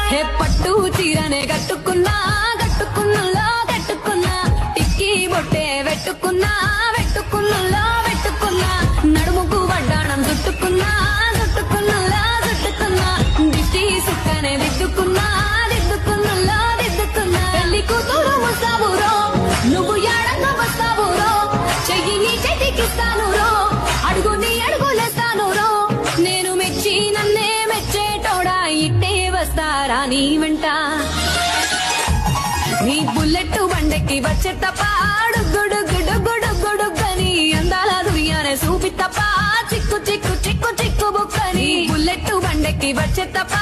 హే పట్టు చీరనే కట్టుకున్నా కట్టుకున్నలో కట్టుకున్నా టిక్కీ బొట్టే వెట్టుకున్నా వెట్టుకున్నలో వెట్టుకున్నా నడుముకు వడ్డాణం చుట్టుకున్నా చుట్టుకున్నలో చుట్టుకున్నా దిష్టి సుక్కనే దిద్దుకున్నా దిద్దుకున్నలో దిద్దుకున్నా పెళ్లి కూతురు ముస్తాబురో నువ్వు ఏడంగా వస్తావురో చెయ్యి నీ చేతికిస్తాను రో అడుగు నీ అడుగులేస్తాను రో నేను మెచ్చి నన్నే మెచ్చేటోడా ఇట్టే వస్తారా నీ వెంట నీ బుల్లెట్ బండెక్కి వచ్చే తప్ప గుడు గుడు గుడు గుడుగని అందాల దుర్యానే చూపి తప్ప చిక్కు చిక్కు చిక్కు చిక్కు బుక్కని బుల్లెట్ బండెక్కి వచ్చే తప్ప